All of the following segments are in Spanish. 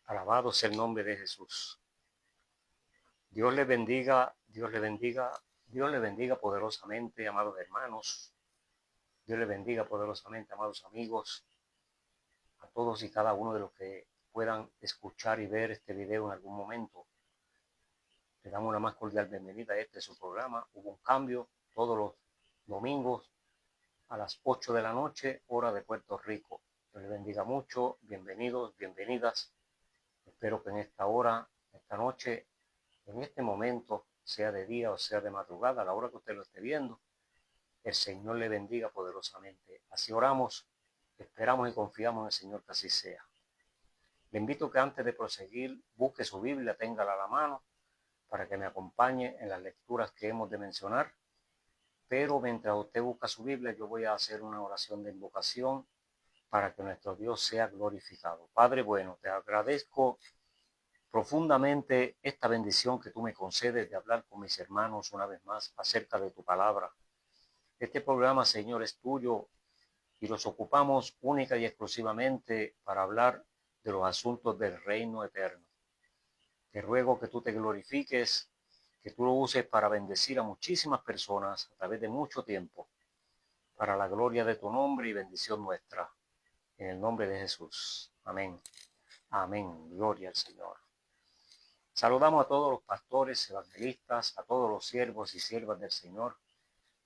Alabado sea el nombre de Jesús. Dios le bendiga, Dios le bendiga, Dios le bendiga poderosamente, amados hermanos. Dios le bendiga poderosamente, amados amigos, a todos y cada uno de los que puedan escuchar y ver este video en algún momento. Le damos una más cordial bienvenida a este su programa. Hubo un cambio todos los domingos a las 8 de la noche, hora de Puerto Rico. Dios le bendiga mucho, bienvenidos, bienvenidas. Espero que en esta hora, esta noche, en este momento, sea de día o sea de madrugada, a la hora que usted lo esté viendo, el Señor le bendiga poderosamente. Así oramos, esperamos y confiamos en el Señor que así sea. Le invito que antes de proseguir, busque su Biblia, téngala a la mano, para que me acompañe en las lecturas que hemos de mencionar. Pero mientras usted busca su Biblia, yo voy a hacer una oración de invocación para que nuestro Dios sea glorificado. Padre bueno, te agradezco profundamente esta bendición que tú me concedes de hablar con mis hermanos una vez más acerca de tu palabra. Este programa, Señor, es tuyo y los ocupamos única y exclusivamente para hablar de los asuntos del reino eterno. Te ruego que tú te glorifiques, que tú lo uses para bendecir a muchísimas personas a través de mucho tiempo, para la gloria de tu nombre y bendición nuestra. En el nombre de Jesús. Amén. Amén. Gloria al Señor. Saludamos a todos los pastores, evangelistas, a todos los siervos y siervas del Señor.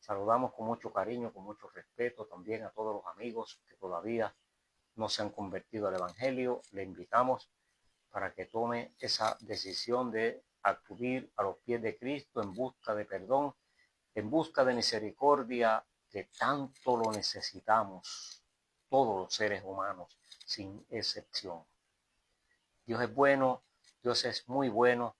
Saludamos con mucho cariño, con mucho respeto también a todos los amigos que todavía no se han convertido al Evangelio. Le invitamos para que tome esa decisión de acudir a los pies de Cristo en busca de perdón, en busca de misericordia, que tanto lo necesitamos todos los seres humanos, sin excepción. Dios es bueno, Dios es muy bueno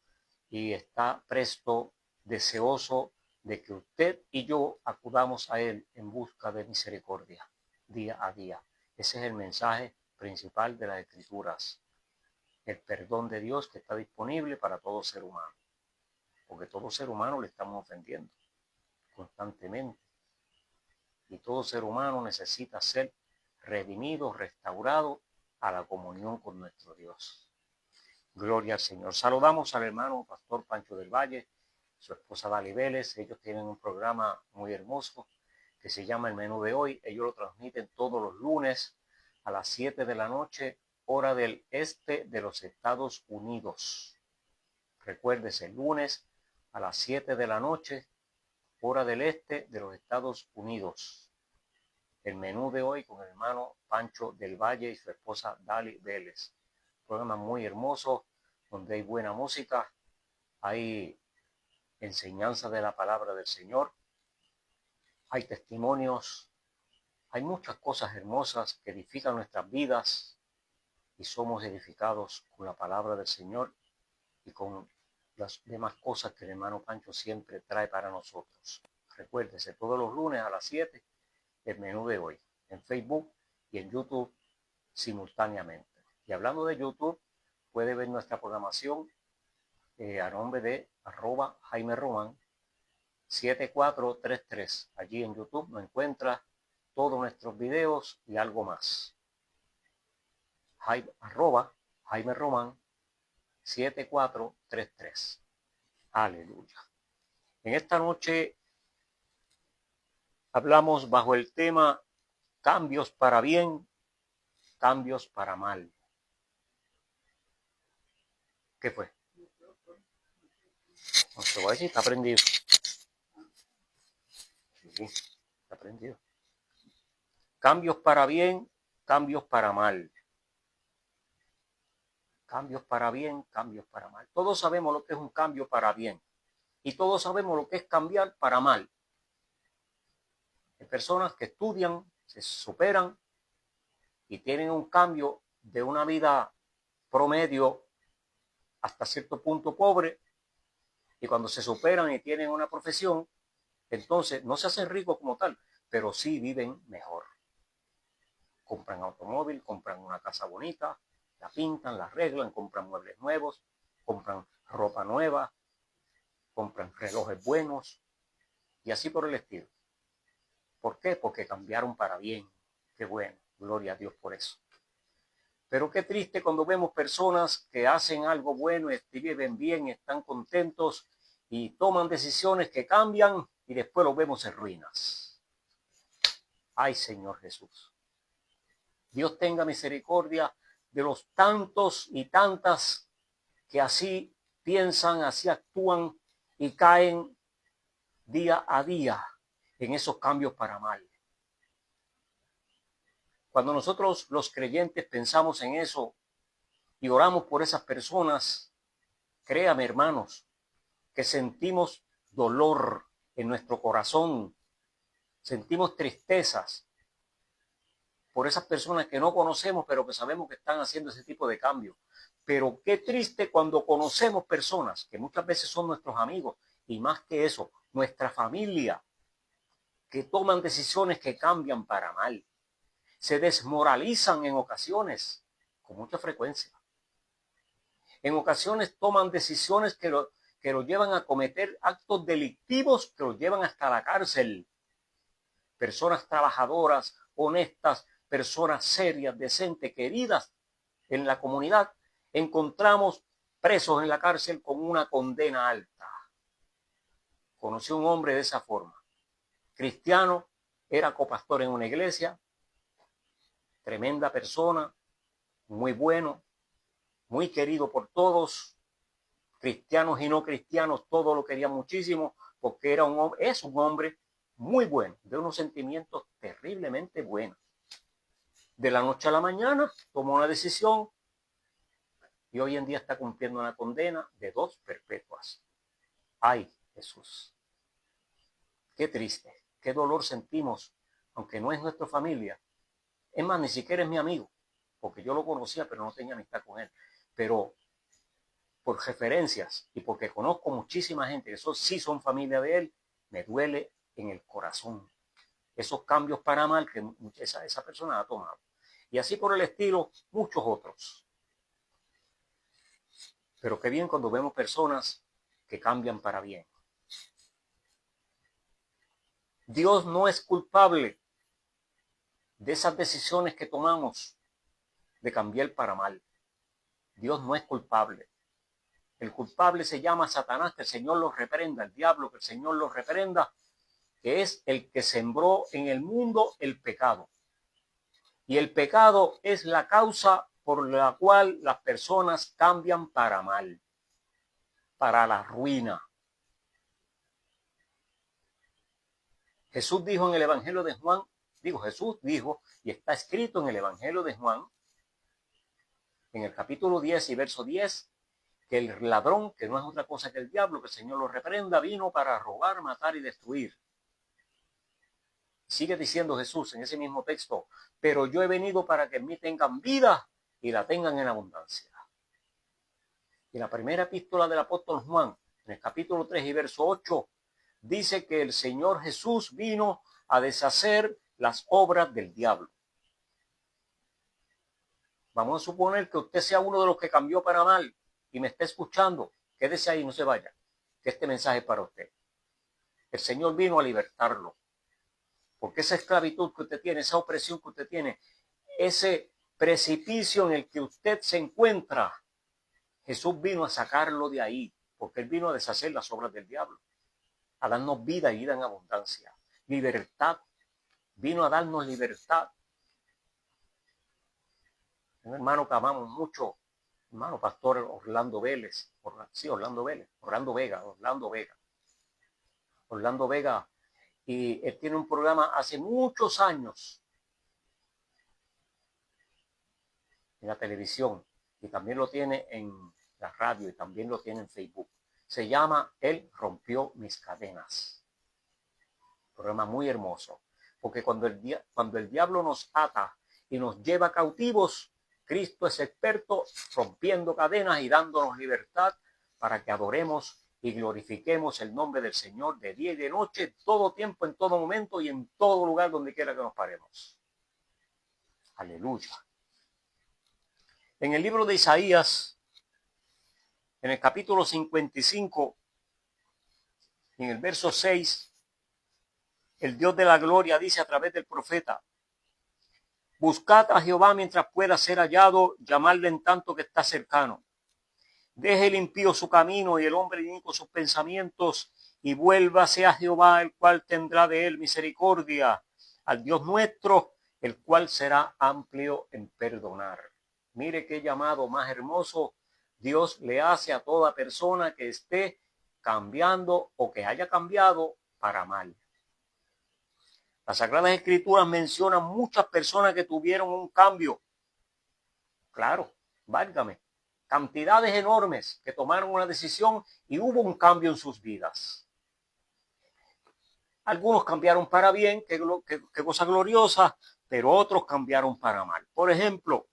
y está presto, deseoso de que usted y yo acudamos a Él en busca de misericordia día a día. Ese es el mensaje principal de las Escrituras. El perdón de Dios que está disponible para todo ser humano. Porque todo ser humano le estamos ofendiendo constantemente. Y todo ser humano necesita ser redimido, restaurado a la comunión con nuestro Dios. Gloria al Señor. Saludamos al hermano Pastor Pancho del Valle, su esposa Dali Vélez. Ellos tienen un programa muy hermoso que se llama El Menú de Hoy. Ellos lo transmiten todos los lunes a las 7 de la noche, hora del este de los Estados Unidos. Recuérdese, lunes a las 7 de la noche, hora del este de los Estados Unidos. El Menú de Hoy con el hermano Pancho del Valle y su esposa Dali Vélez. Un programa muy hermoso, donde hay buena música, hay enseñanza de la palabra del Señor, hay testimonios, hay muchas cosas hermosas que edifican nuestras vidas y somos edificados con la palabra del Señor y con las demás cosas que el hermano Pancho siempre trae para nosotros. Recuérdese, todos los lunes a las 7, el Menú de Hoy, en Facebook y en YouTube simultáneamente. Y hablando de YouTube, puede ver nuestra programación a nombre de @Jaime Román 7433. Allí en YouTube nos encuentra todos nuestros videos y algo más. @Jaime Román 7433. Aleluya. En esta noche hablamos bajo el tema cambios para bien, cambios para mal. ¿Qué fue? No se va a decir, está prendido. Sí, está prendido. Cambios para bien, cambios para mal. Cambios para bien, cambios para mal. Todos sabemos lo que es un cambio para bien. Y todos sabemos lo que es cambiar para mal. Hay personas que estudian, se superan y tienen un cambio de una vida promedio hasta cierto punto pobre. Y cuando se superan y tienen una profesión, entonces no se hacen ricos como tal, pero sí viven mejor. Compran automóvil, compran una casa bonita, la pintan, la arreglan, compran muebles nuevos, compran ropa nueva, compran relojes buenos y así por el estilo. ¿Por qué? Porque cambiaron para bien. Qué bueno, gloria a Dios por eso. Pero qué triste cuando vemos personas que hacen algo bueno, viven bien, están contentos y toman decisiones que cambian y después los vemos en ruinas. Ay, Señor Jesús. Dios tenga misericordia de los tantos y tantas que así piensan, así actúan y caen día a día en esos cambios para mal. Cuando nosotros los creyentes pensamos en eso y oramos por esas personas, créame, hermanos, que sentimos dolor en nuestro corazón, sentimos tristezas por esas personas que no conocemos, pero que sabemos que están haciendo ese tipo de cambios. Pero qué triste cuando conocemos personas que muchas veces son nuestros amigos y más que eso, nuestra familia, que toman decisiones que cambian para mal. Se desmoralizan en ocasiones, con mucha frecuencia. En ocasiones toman decisiones que los llevan a cometer actos delictivos que los llevan hasta la cárcel. Personas trabajadoras, honestas, personas serias, decentes, queridas en la comunidad, encontramos presos en la cárcel con una condena alta. Conocí a un hombre de esa forma. Cristiano, era copastor en una iglesia, tremenda persona, muy bueno, muy querido por todos, cristianos y no cristianos, todos lo querían muchísimo, porque es un hombre muy bueno, de unos sentimientos terriblemente buenos. De la noche a la mañana tomó una decisión y hoy en día está cumpliendo una condena de 2 perpetuas. ¡Ay, Jesús! Qué triste, qué dolor sentimos, aunque no es nuestra familia. Es más, ni siquiera es mi amigo, porque yo lo conocía, pero no tenía amistad con él. Pero por referencias y porque conozco muchísima gente que sí son familia de él, me duele en el corazón esos cambios para mal que esa persona ha tomado. Y así por el estilo, muchos otros. Pero qué bien cuando vemos personas que cambian para bien. Dios no es culpable de esas decisiones que tomamos de cambiar para mal. Dios no es culpable. El culpable se llama Satanás, que el Señor lo reprenda, el diablo, que el Señor lo reprenda, que es el que sembró en el mundo el pecado. Y el pecado es la causa por la cual las personas cambian para mal, para la ruina. Jesús dijo en el Evangelio de Juan, Jesús dijo, y está escrito en el Evangelio de Juan, en el capítulo 10 y verso 10, que el ladrón, que no es otra cosa que el diablo, que el Señor lo reprenda, vino para robar, matar y destruir. Sigue diciendo Jesús en ese mismo texto, pero yo he venido para que en mí tengan vida y la tengan en abundancia. Y la primera epístola del apóstol Juan, en el capítulo 3 y verso 8, dice que el Señor Jesús vino a deshacer las obras del diablo. Vamos a suponer que usted sea uno de los que cambió para mal y me está escuchando. Quédese ahí, no se vaya, que este mensaje es para usted. El Señor vino a libertarlo. Porque esa esclavitud que usted tiene, esa opresión que usted tiene, ese precipicio en el que usted se encuentra, Jesús vino a sacarlo de ahí, porque Él vino a deshacer las obras del diablo, a darnos vida y vida en abundancia, libertad, vino a darnos libertad. Un hermano que amamos mucho, hermano pastor Orlando Vega, y él tiene un programa hace muchos años en la televisión y también lo tiene en la radio y también lo tiene en Facebook. Se llama Él rompió mis cadenas. Un programa muy hermoso, porque cuando el diablo nos ata y nos lleva cautivos, Cristo es experto rompiendo cadenas y dándonos libertad para que adoremos y glorifiquemos el nombre del Señor de día y de noche, todo tiempo, en todo momento y en todo lugar donde quiera que nos paremos. Aleluya. En el libro de Isaías, en el capítulo 55, en el verso 6, el Dios de la gloria dice a través del profeta: Buscad a Jehová mientras pueda ser hallado, llamadle en tanto que está cercano. Deje el impío su camino y el hombre inicuo sus pensamientos, y vuélvase a Jehová, el cual tendrá de él misericordia, al Dios nuestro, el cual será amplio en perdonar. Mire qué llamado más hermoso Dios le hace a toda persona que esté cambiando o que haya cambiado para mal. Las Sagradas Escrituras mencionan muchas personas que tuvieron un cambio. Claro, válgame. Cantidades enormes que tomaron una decisión y hubo un cambio en sus vidas. Algunos cambiaron para bien, qué cosa gloriosa, pero otros cambiaron para mal. Por ejemplo,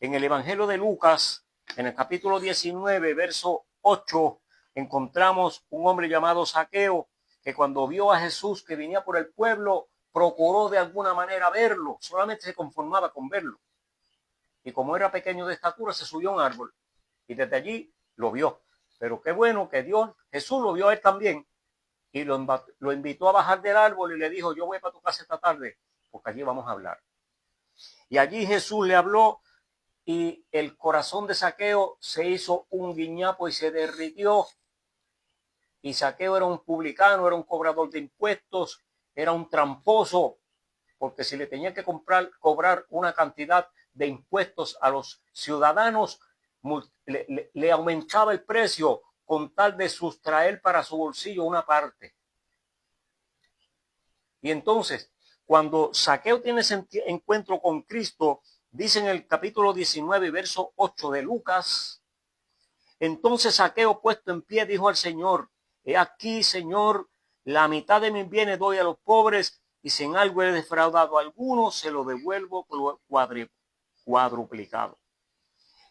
en el Evangelio de Lucas, en el capítulo 19, verso 8, encontramos un hombre llamado Zaqueo, que cuando vio a Jesús que venía por el pueblo, procuró de alguna manera verlo, solamente se conformaba con verlo. Y como era pequeño de estatura, se subió a un árbol y desde allí lo vio. Pero qué bueno que Jesús lo vio a él también y lo invitó a bajar del árbol y le dijo, yo voy para tu casa esta tarde porque allí vamos a hablar. Y allí Jesús le habló y el corazón de Zaqueo se hizo un guiñapo y se derritió. Y Zaqueo era un publicano, era un cobrador de impuestos, era un tramposo, porque si le tenía que cobrar una cantidad de impuestos a los ciudadanos, le aumentaba el precio con tal de sustraer para su bolsillo una parte. Y entonces, cuando Zaqueo tiene ese encuentro con Cristo, dice en el capítulo 19, verso 8 de Lucas, entonces Zaqueo, puesto en pie, dijo al Señor, he aquí, Señor, la mitad de mis bienes doy a los pobres, y si en algo he defraudado a alguno, se lo devuelvo cuadruplicado.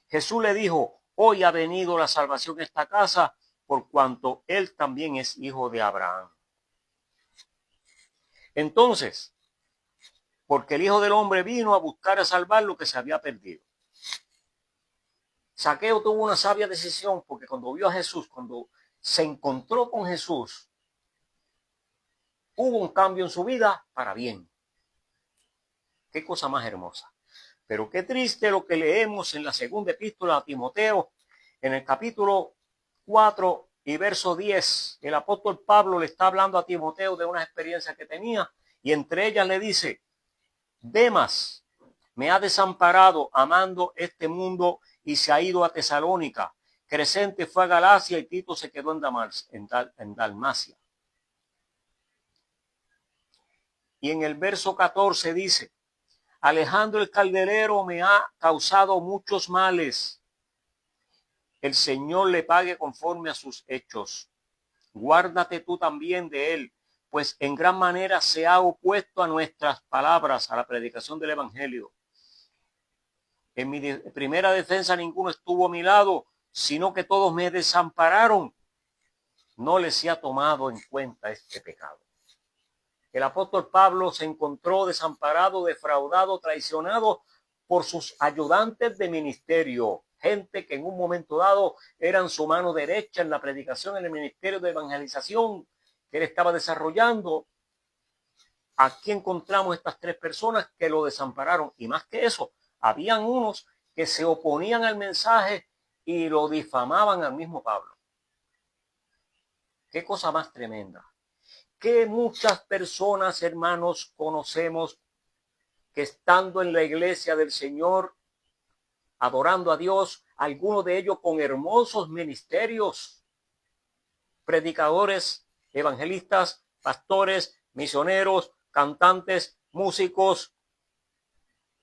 Jesús le dijo, hoy ha venido la salvación a esta casa, por cuanto él también es hijo de Abraham. Entonces, porque el Hijo del Hombre vino a buscar a salvar lo que se había perdido. Zaqueo tuvo una sabia decisión, porque cuando vio a Jesús, cuando se encontró con Jesús, hubo un cambio en su vida para bien. Qué cosa más hermosa. Pero qué triste lo que leemos en la segunda epístola a Timoteo, en el capítulo 4 y verso 10. El apóstol Pablo le está hablando a Timoteo de una experiencia que tenía y entre ellas le dice, Demas me ha desamparado amando este mundo y se ha ido a Tesalónica. Crescente fue a Galacia y Tito se quedó en Dalmacia. Y en el verso 14 dice, Alejandro el calderero me ha causado muchos males. El Señor le pague conforme a sus hechos. Guárdate tú también de él, pues en gran manera se ha opuesto a nuestras palabras, a la predicación del Evangelio. En mi primera defensa ninguno estuvo a mi lado, sino que todos me desampararon. No les ha tomado en cuenta este pecado. El apóstol Pablo se encontró desamparado, defraudado, traicionado por sus ayudantes de ministerio, gente que en un momento dado eran su mano derecha en la predicación, en el ministerio de evangelización que él estaba desarrollando. Aquí encontramos estas tres personas que lo desampararon y más que eso, habían unos que se oponían al mensaje y lo difamaban al mismo Pablo. Qué cosa más tremenda. Que muchas personas, hermanos, conocemos que estando en la iglesia del Señor, adorando a Dios, algunos de ellos con hermosos ministerios, predicadores, evangelistas, pastores, misioneros, cantantes, músicos,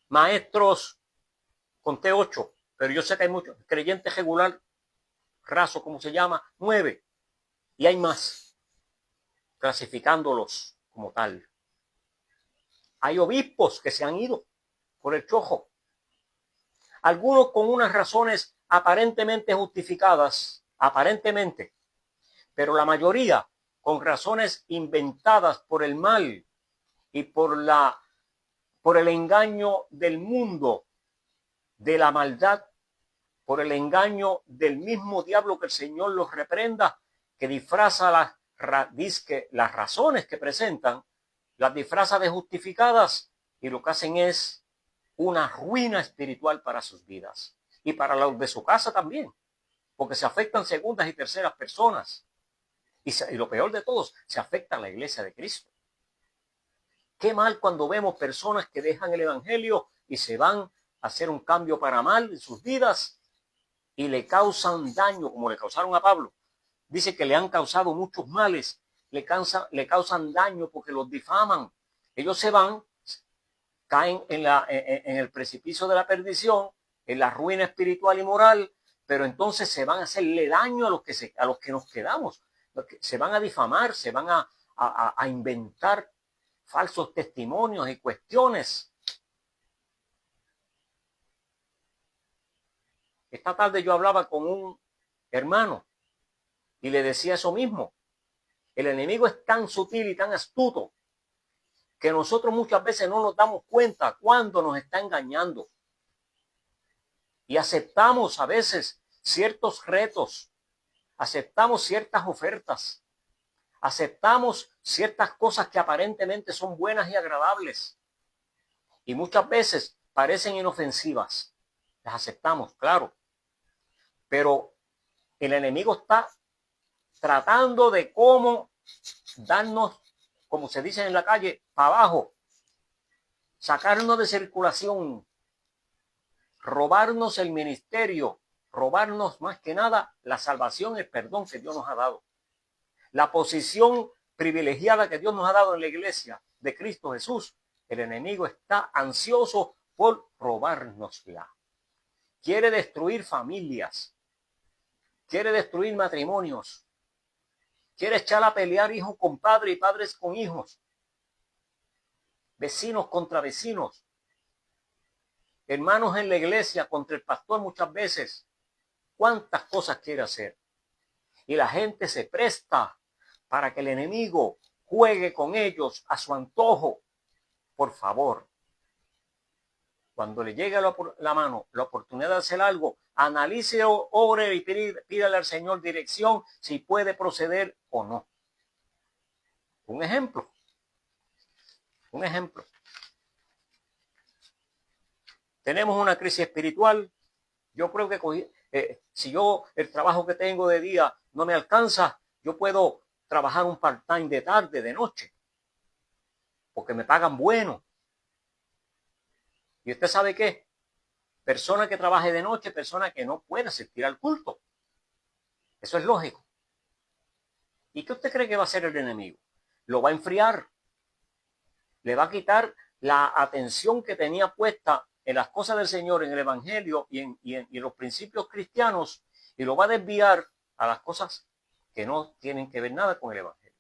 maestros, conté 8, pero yo sé que hay muchos, creyentes regular, raso, como se llama, 9, y hay más, clasificándolos como tal. Hay obispos que se han ido por el chojo. Algunos con unas razones aparentemente justificadas, aparentemente, pero la mayoría con razones inventadas por el mal y por el engaño del mundo, de la maldad, por el engaño del mismo diablo, que el Señor los reprenda, que disfraza las razones que presentan, las disfraza de justificadas y lo que hacen es una ruina espiritual para sus vidas y para los de su casa también, porque se afectan segundas y terceras personas. Y lo peor de todos, se afecta a la iglesia de Cristo. Qué mal cuando vemos personas que dejan el evangelio y se van a hacer un cambio para mal en sus vidas y le causan daño, como le causaron a Pablo. Dice que le han causado muchos males, le causan daño porque los difaman. Ellos se van, caen en el precipicio de la perdición, en la ruina espiritual y moral, pero entonces se van a hacerle daño a los que nos quedamos. Se van a difamar, se van a inventar falsos testimonios y cuestiones. Esta tarde yo hablaba con un hermano y le decía eso mismo. El enemigo es tan sutil y tan astuto que nosotros muchas veces no nos damos cuenta cuando nos está engañando. Y aceptamos a veces ciertos retos, aceptamos ciertas ofertas, aceptamos ciertas cosas que aparentemente son buenas y agradables. Y muchas veces parecen inofensivas. Las aceptamos, claro. Pero el enemigo está tratando de cómo darnos, como se dice en la calle, para abajo, sacarnos de circulación, robarnos el ministerio, robarnos más que nada la salvación, el perdón que Dios nos ha dado. La posición privilegiada que Dios nos ha dado en la iglesia de Cristo Jesús. El enemigo está ansioso por robárnosla. Quiere destruir familias. Quiere destruir matrimonios. Quiere echar a pelear hijos con padres y padres con hijos. Vecinos contra vecinos. Hermanos en la iglesia contra el pastor muchas veces. ¿Cuántas cosas quiere hacer? Y la gente se presta para que el enemigo juegue con ellos a su antojo. Por favor, cuando le llegue la mano, la oportunidad de hacer algo, analice, ore y pídale al Señor dirección si puede proceder o no. Un ejemplo. Tenemos una crisis espiritual. Yo creo que si el trabajo que tengo de día no me alcanza, yo puedo trabajar un part-time de tarde, de noche, porque me pagan bueno. ¿Y usted sabe qué? Persona que trabaje de noche, persona que no puede asistir al culto. Eso es lógico. ¿Y qué usted cree que va a hacer el enemigo? Lo va a enfriar. Le va a quitar la atención que tenía puesta en las cosas del Señor, en el Evangelio y en los principios cristianos, y lo va a desviar a las cosas que no tienen que ver nada con el Evangelio.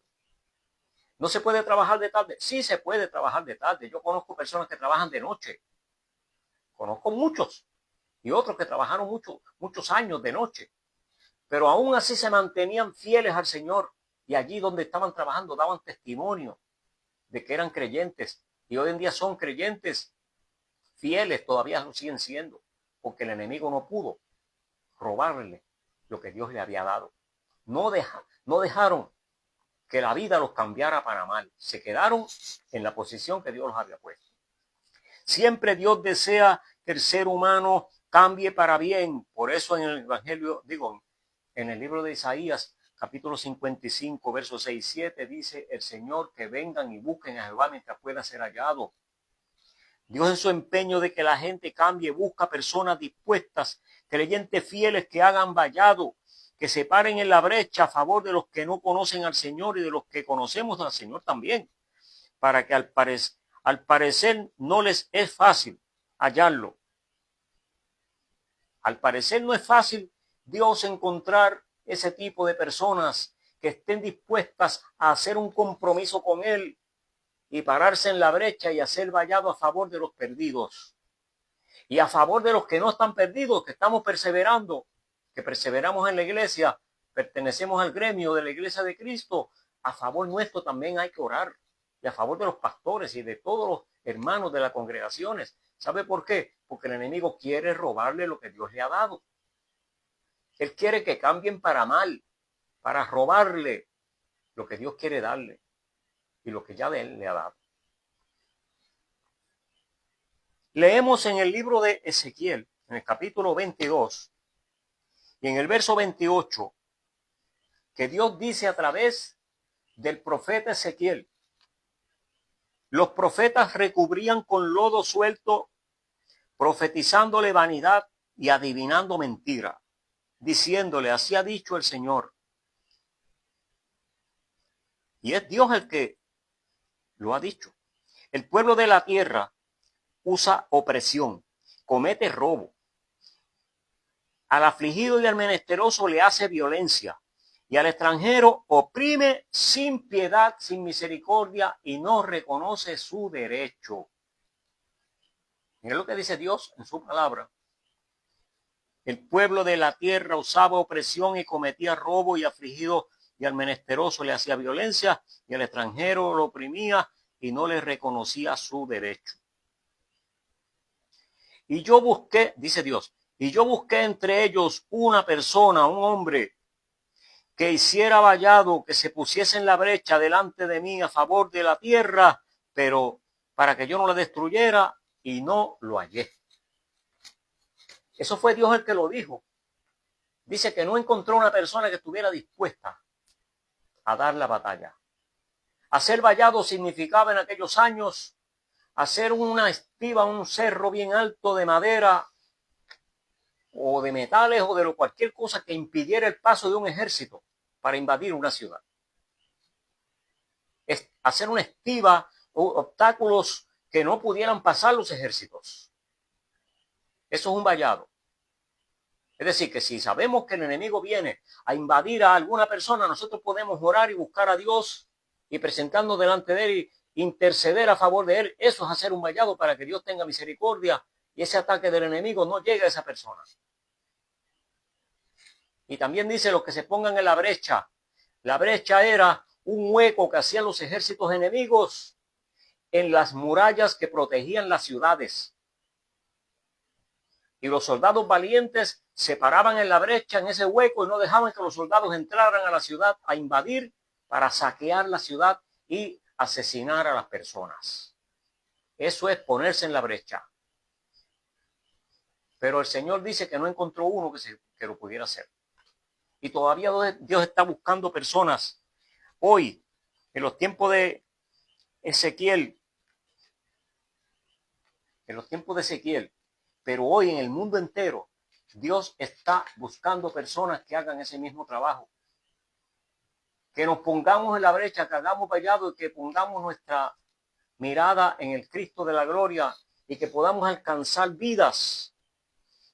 ¿No se puede trabajar de tarde? Sí se puede trabajar de tarde. Yo conozco personas que trabajan de noche. Conozco muchos y otros que trabajaron muchos años de noche. Pero aún así se mantenían fieles al Señor y allí donde estaban trabajando daban testimonio de que eran creyentes y hoy en día son creyentes fieles, todavía lo siguen siendo, porque el enemigo no pudo robarle lo que Dios le había dado. No dejaron que la vida los cambiara para mal. Se quedaron en la posición que Dios los había puesto. Siempre Dios desea que el ser humano cambie para bien. Por eso en el Evangelio, en el libro de Isaías, capítulo 55, versos 6 y 7, dice el Señor que vengan y busquen a Jehová mientras pueda ser hallado. Dios en su empeño de que la gente cambie, busca personas dispuestas, creyentes fieles que hagan vallado, que se paren en la brecha a favor de los que no conocen al Señor y de los que conocemos al Señor también, para que al parecer no les es fácil hallarlo. Al parecer no es fácil Dios encontrar ese tipo de personas que estén dispuestas a hacer un compromiso con Él y pararse en la brecha y hacer vallado a favor de los perdidos. Y a favor de los que no están perdidos, que estamos perseverando, que perseveramos en la iglesia, pertenecemos al gremio de la iglesia de Cristo, a favor nuestro también hay que orar. Y a favor de los pastores y de todos los hermanos de las congregaciones. ¿Sabe por qué? Porque el enemigo quiere robarle lo que Dios le ha dado. Él quiere que cambien para mal, para robarle lo que Dios quiere darle y lo que ya de Él le ha dado. Leemos en el libro de Ezequiel, en el capítulo 22, y en el verso 28, que Dios dice a través del profeta Ezequiel: los profetas recubrían con lodo suelto, profetizándole vanidad y adivinando mentira, diciéndole: así ha dicho el Señor. Y es Dios el que lo ha dicho. El pueblo de la tierra usa opresión, comete robo. Al afligido y al menesteroso le hace violencia, y al extranjero oprime sin piedad, sin misericordia, y no reconoce su derecho. Miren lo que dice Dios en su palabra. El pueblo de la tierra usaba opresión y cometía robo, y afligido y al menesteroso le hacía violencia, y al extranjero lo oprimía y no le reconocía su derecho. Y yo busqué, dice Dios, y yo busqué entre ellos una persona, un hombre, que hiciera vallado, que se pusiese en la brecha delante de mí a favor de la tierra, pero para que yo no la destruyera, y no lo hallé. Eso fue Dios el que lo dijo. Dice que no encontró una persona que estuviera dispuesta a dar la batalla. Hacer vallado significaba en aquellos años hacer una estiba, un cerro bien alto de madera o de metales o de cualquier cosa que impidiera el paso de un ejército para invadir una ciudad. Es hacer una estiba o obstáculos que no pudieran pasar los ejércitos. Eso es un vallado. Es decir, que si sabemos que el enemigo viene a invadir a alguna persona, nosotros podemos orar y buscar a Dios y presentarnos delante de él y interceder a favor de él. Eso es hacer un vallado para que Dios tenga misericordia y ese ataque del enemigo no llegue a esa persona. Y también dice los que se pongan en la brecha. La brecha era un hueco que hacían los ejércitos enemigos en las murallas que protegían las ciudades. Y los soldados valientes se paraban en la brecha, en ese hueco, y no dejaban que los soldados entraran a la ciudad a invadir para saquear la ciudad y asesinar a las personas. Eso es ponerse en la brecha. Pero el Señor dice que no encontró uno que lo pudiera hacer. Y todavía Dios está buscando personas. Hoy, en los tiempos de Ezequiel, pero hoy en el mundo entero, Dios está buscando personas que hagan ese mismo trabajo. Que nos pongamos en la brecha, que hagamos vallado y que pongamos nuestra mirada en el Cristo de la gloria y que podamos alcanzar vidas.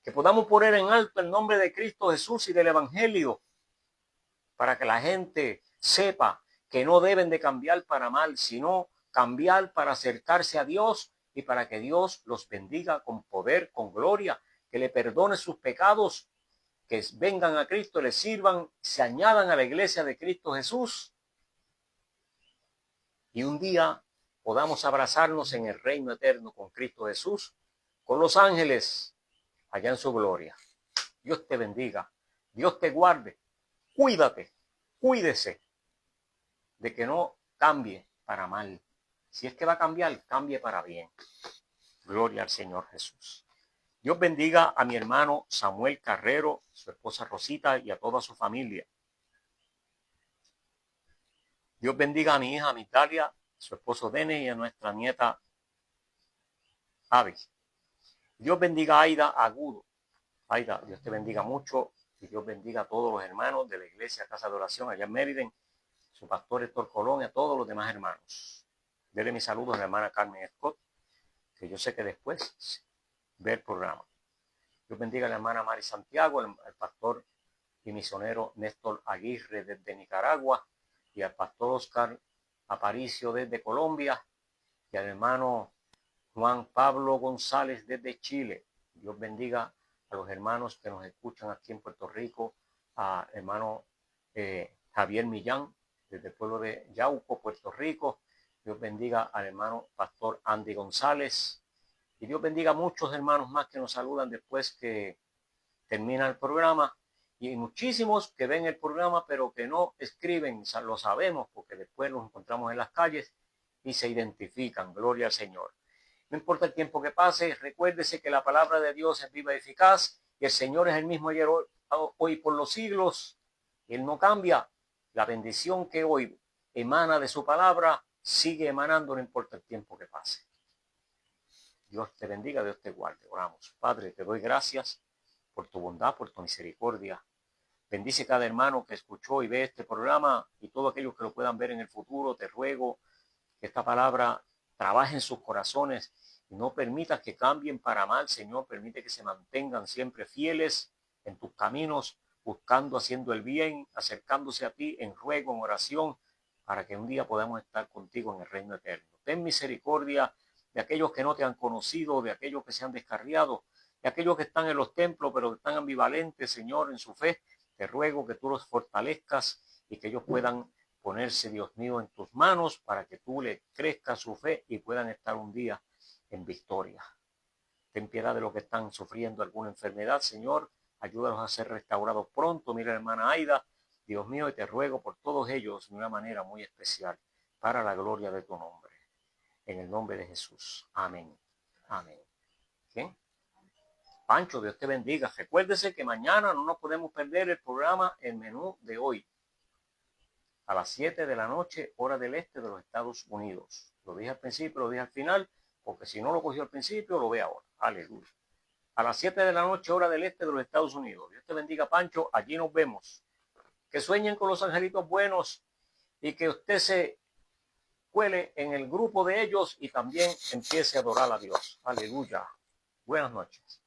Que podamos poner en alto el nombre de Cristo Jesús y del Evangelio para que la gente sepa que no deben de cambiar para mal, sino cambiar para acercarse a Dios y para que Dios los bendiga con poder, con gloria, que le perdone sus pecados, que vengan a Cristo, le sirvan, se añadan a la iglesia de Cristo Jesús y un día podamos abrazarnos en el reino eterno con Cristo Jesús, con los ángeles allá en su gloria. Dios te bendiga, Dios te guarde, cuídate, cuídese de que no cambie para mal. Si es que va a cambiar, cambie para bien. Gloria al Señor Jesús. Dios bendiga a mi hermano Samuel Carrero, su esposa Rosita y a toda su familia. Dios bendiga a mi hija Mitalia, su esposo Dene y a nuestra nieta Avi. Dios bendiga a Aida Agudo. Aida, Dios te bendiga mucho y Dios bendiga a todos los hermanos de la iglesia Casa de Oración allá en Mérida, su pastor Héctor Colón y a todos los demás hermanos. Dele mis saludos a la hermana Carmen Scott, que yo sé que después ve el programa. Dios bendiga a la hermana Mari Santiago, al pastor y misionero Néstor Aguirre desde Nicaragua y al pastor Oscar Aparicio desde Colombia y al hermano Juan Pablo González desde Chile. Dios bendiga a los hermanos que nos escuchan aquí en Puerto Rico, a hermano Javier Millán desde el pueblo de Yauco, Puerto Rico. Dios bendiga al hermano pastor Andy González. Y Dios bendiga a muchos hermanos más que nos saludan después que termina el programa. Y hay muchísimos que ven el programa pero que no escriben, lo sabemos porque después los encontramos en las calles y se identifican. Gloria al Señor. No importa el tiempo que pase, recuérdese que la palabra de Dios es viva y eficaz, y el Señor es el mismo ayer, hoy por los siglos. Él no cambia. La bendición que hoy emana de su palabra sigue emanando, no importa el tiempo que pase. Dios te bendiga, Dios te guarde. Oramos. Padre, te doy gracias por tu bondad, por tu misericordia. Bendice cada hermano que escuchó y ve este programa y todos aquellos que lo puedan ver en el futuro. Te ruego que esta palabra trabaje en sus corazones y no permitas que cambien para mal, Señor. Permite que se mantengan siempre fieles en tus caminos, buscando, haciendo el bien, acercándose a ti en ruego, en oración, para que un día podamos estar contigo en el reino eterno. Ten misericordia de aquellos que no te han conocido, de aquellos que se han descarriado, de aquellos que están en los templos, pero que están ambivalentes, Señor, en su fe. Te ruego que tú los fortalezcas y que ellos puedan ponerse, Dios mío, en tus manos para que tú le crezcas su fe y puedan estar un día en victoria. Ten piedad de los que están sufriendo alguna enfermedad, Señor. Ayúdalos a ser restaurados pronto. Mira, hermana Aida, Dios mío, y te ruego por todos ellos de una manera muy especial, para la gloria de tu nombre. En el nombre de Jesús. Amén. Amén. ¿Qué? Pancho, Dios te bendiga. Recuérdese que mañana no nos podemos perder el programa El Menú de hoy, a las 7 de la noche, hora del este de los Estados Unidos. Lo dije al principio, lo dije al final, porque si no lo cogió al principio, lo ve ahora. Aleluya. A las 7 de la noche, hora del este de los Estados Unidos. Dios te bendiga, Pancho. Allí nos vemos. Que sueñen con los angelitos buenos y que usted se cuele en el grupo de ellos y también empiece a adorar a Dios. Aleluya. Buenas noches.